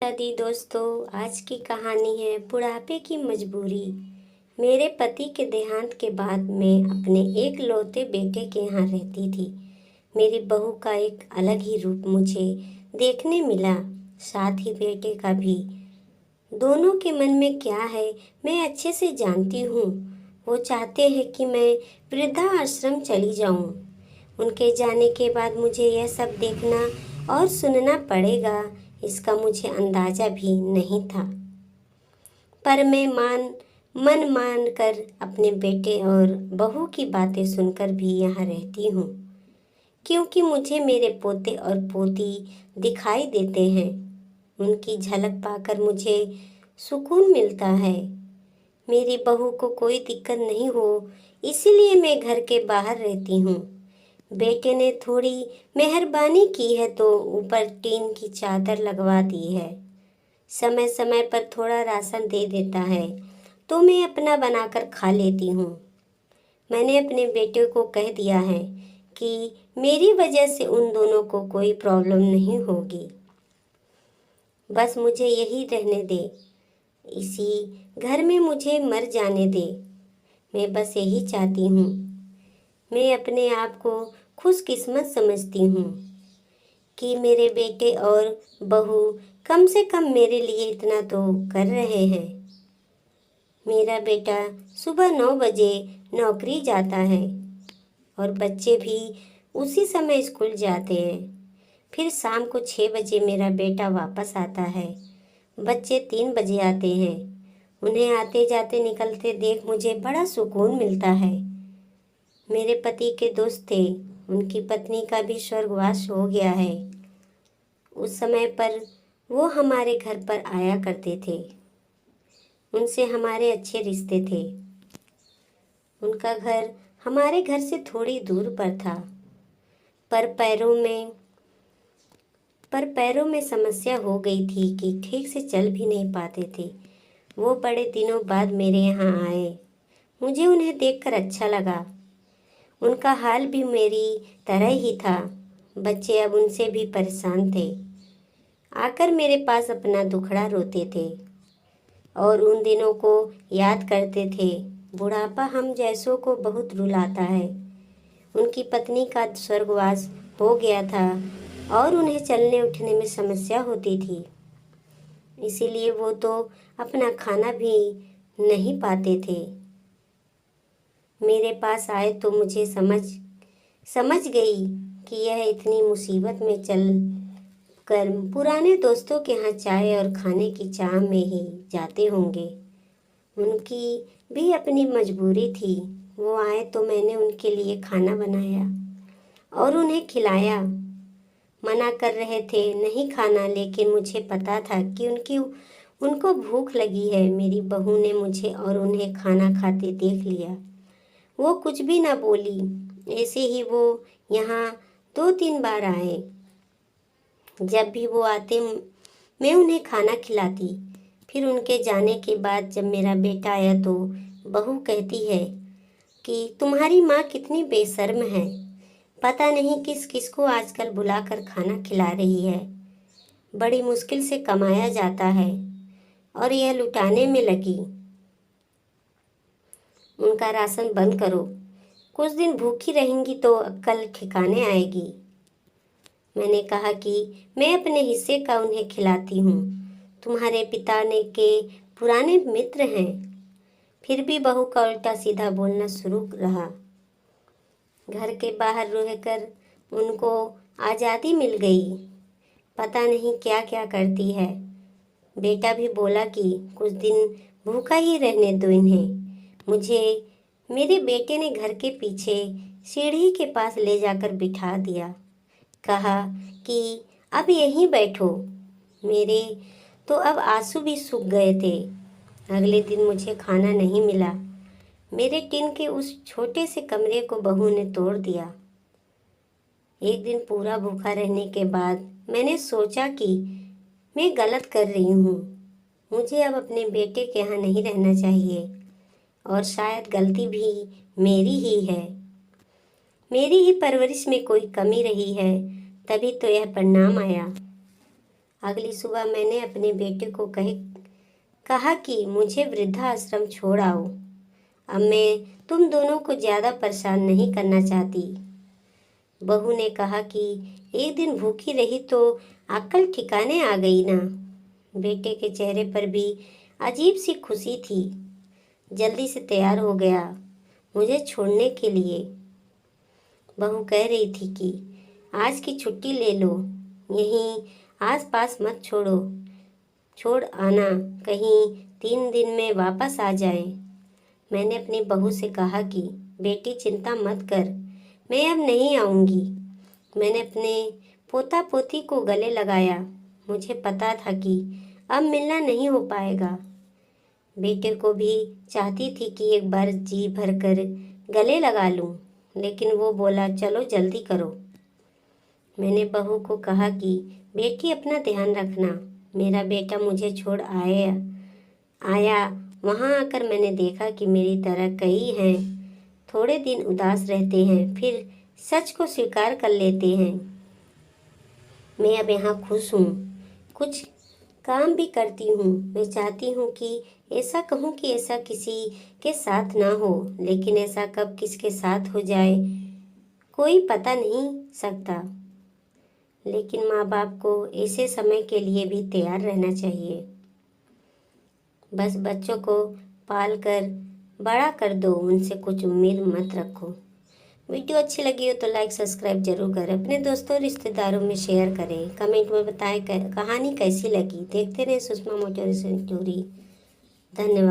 दादी दोस्तों, आज की कहानी है बुढ़ापे की मजबूरी। मेरे पति के देहांत के बाद मैं अपने एक लौते बेटे के यहाँ रहती थी। मेरी बहू का एक अलग ही रूप मुझे देखने मिला, साथ ही बेटे का भी। दोनों के मन में क्या है मैं अच्छे से जानती हूँ। वो चाहते हैं कि मैं वृद्धा आश्रम चली जाऊँ। उनके जाने के बाद मुझे यह सब देखना और सुनना पड़ेगा, इसका मुझे अंदाजा भी नहीं था। पर मैं मन मान कर अपने बेटे और बहू की बातें सुनकर भी यहाँ रहती हूँ, क्योंकि मुझे मेरे पोते और पोती दिखाई देते हैं। उनकी झलक पाकर मुझे सुकून मिलता है। मेरी बहू को कोई दिक्कत नहीं हो, इसीलिए मैं घर के बाहर रहती हूँ। बेटे ने थोड़ी मेहरबानी की है तो ऊपर टीन की चादर लगवा दी है। समय समय पर थोड़ा राशन दे देता है तो मैं अपना बनाकर खा लेती हूँ। मैंने अपने बेटे को कह दिया है कि मेरी वजह से उन दोनों को कोई प्रॉब्लम नहीं होगी। बस मुझे यही रहने दे, इसी घर में मुझे मर जाने दे। मैं बस यही चाहती हूँ। मैं अपने आप को खुशकिस्मत समझती हूँ कि मेरे बेटे और बहू कम से कम मेरे लिए इतना तो कर रहे हैं। मेरा बेटा सुबह 9 बजे नौकरी जाता है और बच्चे भी उसी समय स्कूल जाते हैं। फिर शाम को 6 बजे मेरा बेटा वापस आता है। बच्चे 3 बजे आते हैं। उन्हें आते जाते निकलते देख मुझे बड़ा सुकून मिलता है। मेरे पति के दोस्त थे, उनकी पत्नी का भी स्वर्गवास हो गया है। उस समय पर वो हमारे घर पर आया करते थे। उनसे हमारे अच्छे रिश्ते थे। उनका घर हमारे घर से थोड़ी दूर पर था, पर पैरों में समस्या हो गई थी कि ठीक से चल भी नहीं पाते थे। वो बड़े दिनों बाद मेरे यहाँ आए। मुझे उन्हें देखकर अच्छा लगा। उनका हाल भी मेरी तरह ही था। बच्चे अब उनसे भी परेशान थे। आकर मेरे पास अपना दुखड़ा रोते थे और उन दिनों को याद करते थे। बुढ़ापा हम जैसों को बहुत रुलाता है। उनकी पत्नी का स्वर्गवास हो गया था और उन्हें चलने उठने में समस्या होती थी, इसीलिए वो तो अपना खाना भी नहीं पाते थे। मेरे पास आए तो मुझे समझ गई कि यह इतनी मुसीबत में चल कर पुराने दोस्तों के यहाँ चाय और खाने की चाह में ही जाते होंगे। उनकी भी अपनी मजबूरी थी। वो आए तो मैंने उनके लिए खाना बनाया और उन्हें खिलाया। मना कर रहे थे नहीं खाना, लेकिन मुझे पता था कि उनको भूख लगी है। मेरी बहू ने मुझे और उन्हें खाना खाते देख लिया। वो कुछ भी ना बोली। ऐसे ही वो यहाँ 2-3 बार आए। जब भी वो आते मैं उन्हें खाना खिलाती। फिर उनके जाने के बाद जब मेरा बेटा आया तो बहू कहती है कि तुम्हारी माँ कितनी बेशर्म है, पता नहीं किस किस को आजकल बुलाकर खाना खिला रही है। बड़ी मुश्किल से कमाया जाता है और यह लुटाने में लगी। उनका राशन बंद करो, कुछ दिन भूखी रहेंगी तो अक्ल ठिकाने आएगी। मैंने कहा कि मैं अपने हिस्से का उन्हें खिलाती हूँ। तुम्हारे पिता ने के पुराने मित्र हैं। फिर भी बहू का उल्टा सीधा बोलना शुरू रहा। घर के बाहर रहकर उनको आज़ादी मिल गई। पता नहीं क्या क्या करती है। बेटा भी बोला कि कुछ दिन भूखा ही रहने दो इन्हें। मुझे मेरे बेटे ने घर के पीछे सीढ़ी के पास ले जाकर बिठा दिया। कहा कि अब यहीं बैठो। मेरे तो अब आंसू भी सूख गए थे। अगले दिन मुझे खाना नहीं मिला। मेरे टिन के उस छोटे से कमरे को बहू ने तोड़ दिया। एक दिन पूरा भूखा रहने के बाद मैंने सोचा कि मैं गलत कर रही हूँ। मुझे अब अपने बेटे के यहाँ नहीं रहना चाहिए और शायद गलती भी मेरी ही है। मेरी ही परवरिश में कोई कमी रही है, तभी तो यह परिणाम आया। अगली सुबह मैंने अपने बेटे को कहा कि मुझे वृद्धाश्रम छोड़ आओ। अब मैं तुम दोनों को ज़्यादा परेशान नहीं करना चाहती। बहू ने कहा कि एक दिन भूखी रही तो अक्ल ठिकाने आ गई ना। बेटे के चेहरे पर भी अजीब सी खुशी थी। जल्दी से तैयार हो गया मुझे छोड़ने के लिए। बहू कह रही थी कि आज की छुट्टी ले लो, यहीं आसपास मत छोड़ आना, कहीं 3 दिन में वापस आ जाए। मैंने अपनी बहू से कहा कि बेटी चिंता मत कर, मैं अब नहीं आऊँगी। मैंने अपने पोता पोती को गले लगाया। मुझे पता था कि अब मिलना नहीं हो पाएगा। बेटे को भी चाहती थी कि एक बार जी भर कर गले लगा लूं, लेकिन वो बोला चलो जल्दी करो। मैंने बहू को कहा कि बेटी अपना ध्यान रखना। मेरा बेटा मुझे छोड़ आया। वहाँ आकर मैंने देखा कि मेरी तरह कई हैं, थोड़े दिन उदास रहते हैं, फिर सच को स्वीकार कर लेते हैं। मैं अब यहाँ खुश हूँ, कुछ काम भी करती हूँ। मैं चाहती हूँ कि ऐसा कहूँ कि ऐसा किसी के साथ ना हो, लेकिन ऐसा कब किसके साथ हो जाए कोई पता नहीं सकता। लेकिन माँ बाप को ऐसे समय के लिए भी तैयार रहना चाहिए। बस बच्चों को पाल कर बड़ा कर दो, उनसे कुछ उम्मीद मत रखो। वीडियो अच्छी लगी हो तो लाइक सब्सक्राइब जरूर करें, अपने दोस्तों रिश्तेदारों में शेयर करें, कमेंट में बताएं कहानी कैसी लगी। देखते रहे सुषमा मोटिवेशनल स्टोरी। धन्यवाद।